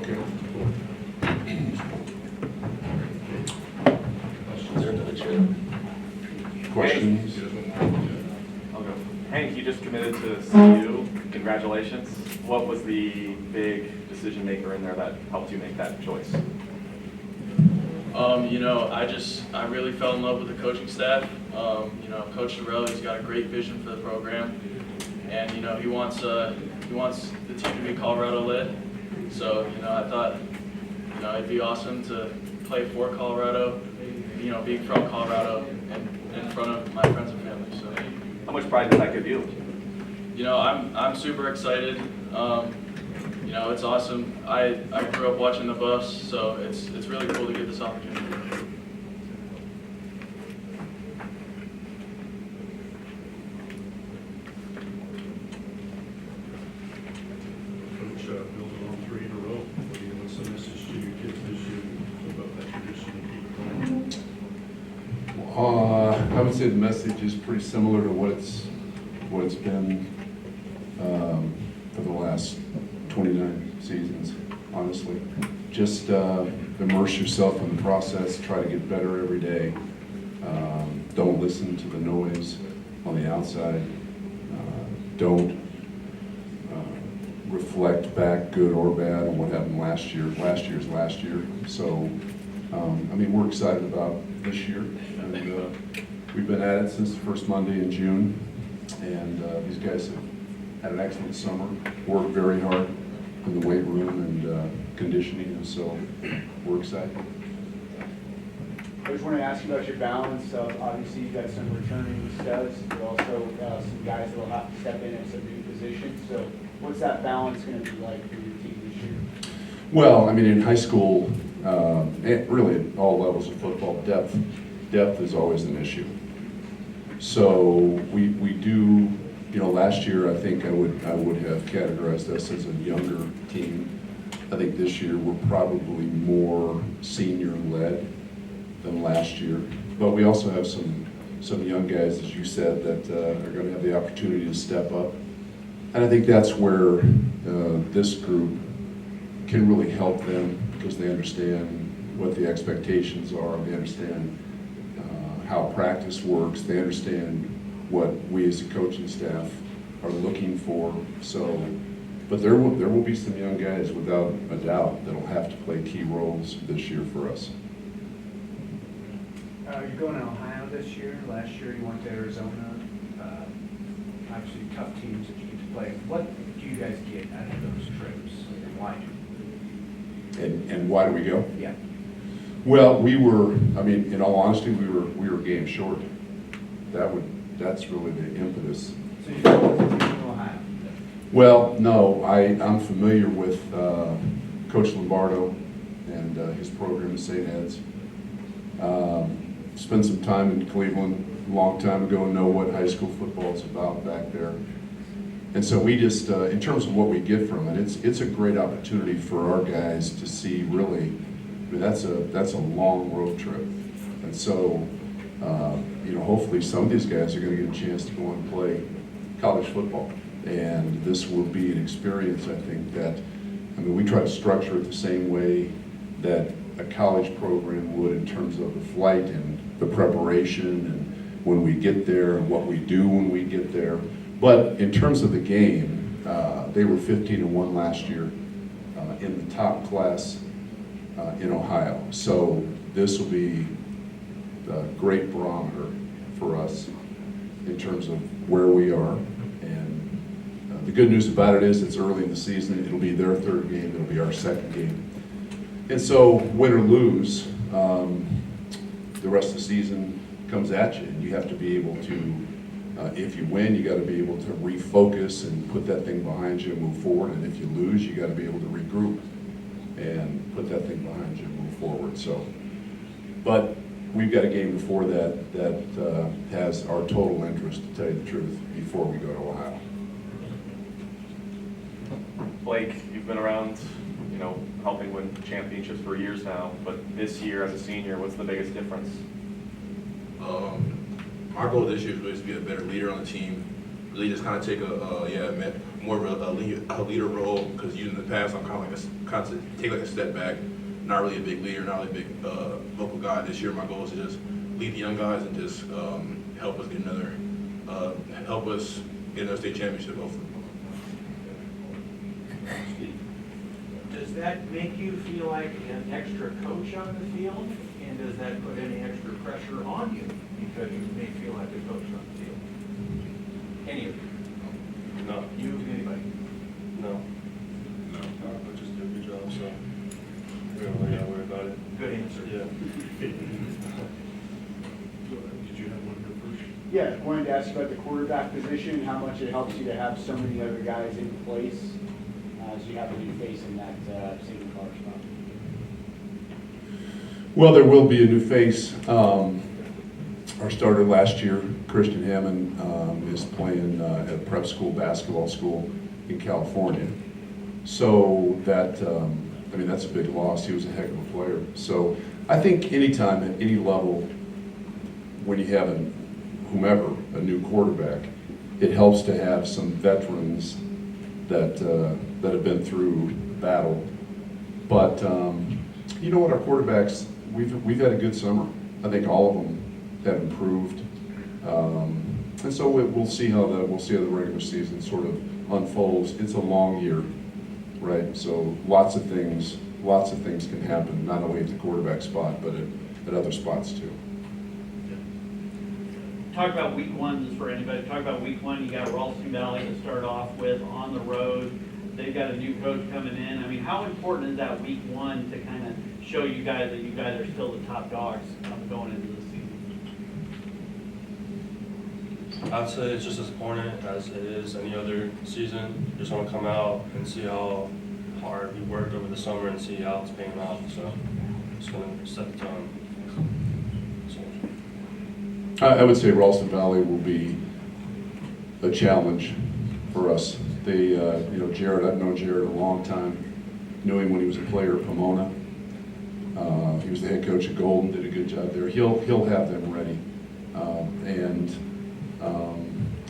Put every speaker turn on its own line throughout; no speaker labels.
Okay.
Is there another chair?
Questions?
I'll go. Hank, you just committed to CU. Congratulations. What was the big decision maker in there that helped you make that choice?
You know, I really fell in love with the coaching staff. You know, Coach Dorrell, he's got a great vision for the program, and you know, he wants the team to be Colorado led. So you know, I thought, you know, it'd be awesome to play for Colorado. You know, being from Colorado and in front of my friends and family. So,
How much pride does that give you?
you know, I'm super excited. You know, it's awesome. I grew up watching the Buffs, so it's really cool to get this opportunity.
Coach, building on 3 in a row. What's the message to your kids this year about that tradition and keep it going?
I would say the message is pretty similar to what it's been for the last 29 seasons, honestly. Just immerse yourself in the process, try to get better every day. Don't listen to the noise on the outside. Don't reflect back, good or bad, on what happened last year. Last year's last year. So, I mean, we're excited about this year. And we've been at it since the first Monday in June. And these guys have had an excellent summer, worked very hard in the weight room and conditioning, and so we're excited.
I just want to ask you about your balance. Obviously, you've got some returning studs, but also some guys that will have to step in at some new positions. So what's that balance going to be like for your team this year?
Well, I mean, in high school, and really at all levels of football, depth is always an issue. So we do, you know, last year I think I would have categorized us as a younger team. I think this year we're probably more senior-led than last year. But we also have some young guys, as you said, that are going to have the opportunity to step up. And I think that's where this group can really help them, because they understand what the expectations are. They understand how practice works. They understand what we as a coaching staff are looking for. So, but there will be some young guys, without a doubt, that'll have to play key roles this year for us.
You're going to Ohio this year. Last year you went to Arizona. Obviously, tough teams that you get to play. What do you guys get out of those trips, and why?
And why do we go?
Yeah.
Well, we were, I mean, in all honesty, we were game short. That's really the impetus.
So you go with the team in Ohio?
Well, no, I'm familiar with Coach Lombardo and his program at St. Ed's. Spent some time in Cleveland a long time ago, know what high school football is about back there. And so we just, in terms of what we get from it, it's a great opportunity for our guys to see really, I mean, that's a long road trip. And so, you know, hopefully some of these guys are going to get a chance to go and play college football. And this will be an experience, I think, that, I mean, we try to structure it the same way that a college program would in terms of the flight and the preparation and when we get there and what we do when we get there. But in terms of the game, they were 15-1 last year in the top class in Ohio. So this will be a great barometer for us in terms of where we are. And the good news about it is it's early in the season. It'll be their third game. It'll be our second game. And so win or lose, the rest of the season comes at you, and you have to be able to, if you win, you got to be able to refocus and put that thing behind you and move forward. And if you lose, you got to be able to regroup and put that thing behind you and move forward. So, but we've got a game before that has our total interest, to tell you the truth, before we go to Ohio.
Blake, you've been around, you know, helping win championships for years now, but this year as a senior, what's the biggest difference?
Our goal this year is really to be a better leader on the team, really just kind of take more of a leader role, because usually in the past I'm kind of take like a step back, not really a big leader, not really a big vocal guy. This year my goal is to just lead the young guys and just help us get another state championship hopefully.
Does that make you feel like an extra coach on the field? And does that put any extra pressure on you because you may feel like a coach on the field? Any of you?
No.
You, anybody?
No. I'll just do a good job, so we don't really gotta worry about it.
Good answer.
Yeah.
Did you have one go first?
Yeah, I wanted to ask you about the quarterback position, how much it helps you to have so many other guys in place as you have a new face in that single car spot.
Well, there will be a new face. Our starter last year, Christian Hammond, is playing at a prep school, basketball school in California. So that, that's a big loss. He was a heck of a player. So I think anytime at any level, when you have whomever, a new quarterback, it helps to have some veterans that have been through battle. But you know what, our quarterbacks, we've had a good summer. I think all of them have improved, and so we'll see how the regular season sort of unfolds. It's a long year, right? So lots of things can happen, not only at the quarterback spot, but at other spots too.
Talk about week one, just for anybody. Talk about week one. You got Ralston Valley to start off with on the road. They've got a new coach coming in. I mean, how important is that week one to kind of show you guys that you guys are still the top dogs going into the season?
I'd say it's just as important as it is any other season. Just want to come out and see how hard we worked over the summer and see how it's paying off. So it's going to set the tone. So.
I would say Ralston Valley will be a challenge for us. They, Jared, I've known Jared a long time. Knew him when he was a player at Pomona. He was the head coach at Golden, did a good job there. He'll have them ready.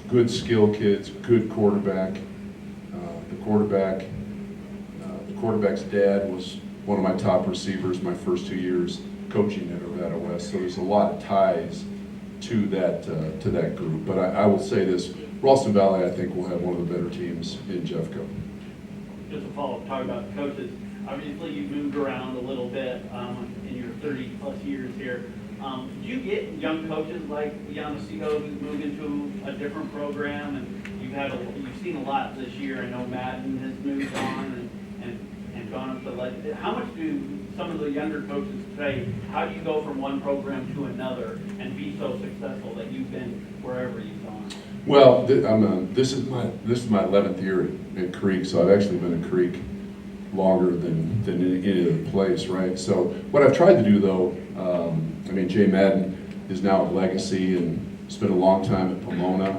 Good skill kids, good quarterback. The quarterback's dad was one of my top receivers my first 2 years coaching at Arvada West. So there's a lot of ties to that group. But I will say this, Ralston Valley, I think, will have one of the better teams in Jeffco.
Just to follow up, talk about the coaches. Obviously, you've moved around a little bit in your 30-plus years here. Do you get young coaches like Yanisigo who's moved into a different program, and you've seen a lot this year? I know Madden has moved on and gone up to lead. How much do some of the younger coaches say, how do you go from one program to another and be so successful that you've been wherever you've gone?
Well, this is my 11th year at Creek, so I've actually been at Creek longer than any other place, right? So what I've tried to do, though, Jay Madden is now at Legacy and spent a long time at Pomona.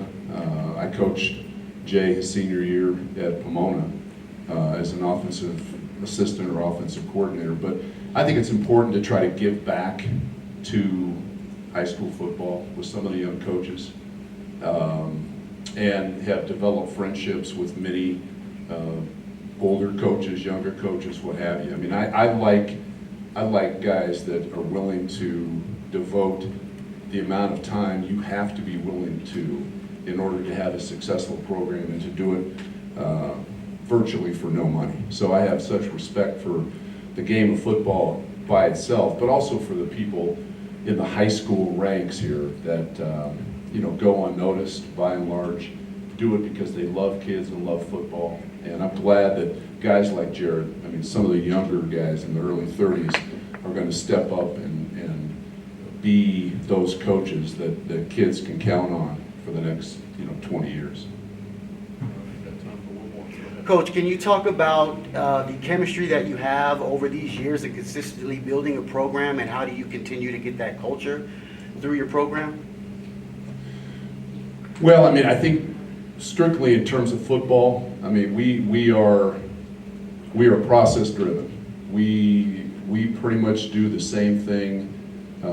I coached Jay his senior year at Pomona as an offensive assistant or offensive coordinator. But I think it's important to try to give back to high school football with some of the young coaches and have developed friendships with many older coaches, younger coaches, what have you. I mean, I like guys that are willing to devote the amount of time you have to be willing to in order to have a successful program and to do it virtually for no money. So I have such respect for the game of football by itself, but also for the people in the high school ranks here that go unnoticed by and large, do it because they love kids and love football. And I'm glad that guys like Jared, some of the younger guys in the early 30s are going to step up and be those coaches that kids can count on for the next 20 years.
Coach, can you talk about the chemistry that you have over these years of consistently building a program, and how do you continue to get that culture through your program?
Well, I think strictly in terms of football, we are process driven. We pretty much do the same thing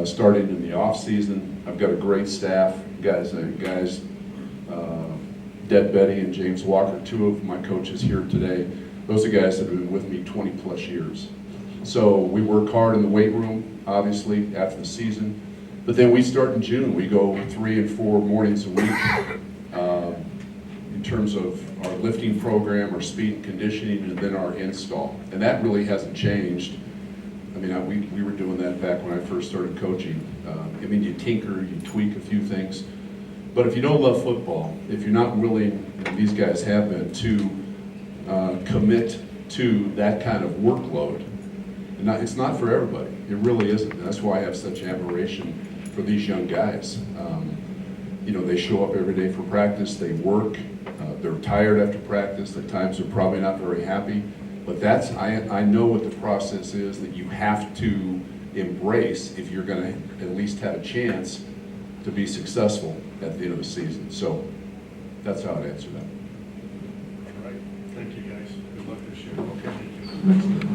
starting in the off season. I've got a great staff, guys Deb Betty and James Walker, two of my coaches here today. Those are guys that have been with me 20 plus years. So we work hard in the weight room, obviously, after the season. But then we start in June. We go 3 and 4 mornings a week in terms of our lifting program, our speed and conditioning, and then our install. And that really hasn't changed. I mean, we were doing that back when I first started coaching. I mean, you tinker, you tweak a few things. But if you don't love football, if you're not willing, and these guys have been, to commit to that kind of workload, and it's not for everybody. It really isn't. And that's why I have such admiration for these young guys. You know, they show up every day for practice, they work, they're tired after practice, at times they're probably not very happy, but I know what the process is that you have to embrace if you're gonna at least have a chance to be successful at the end of the season. So that's how I'd answer that.
All right, thank you guys. Good luck this year.
Okay.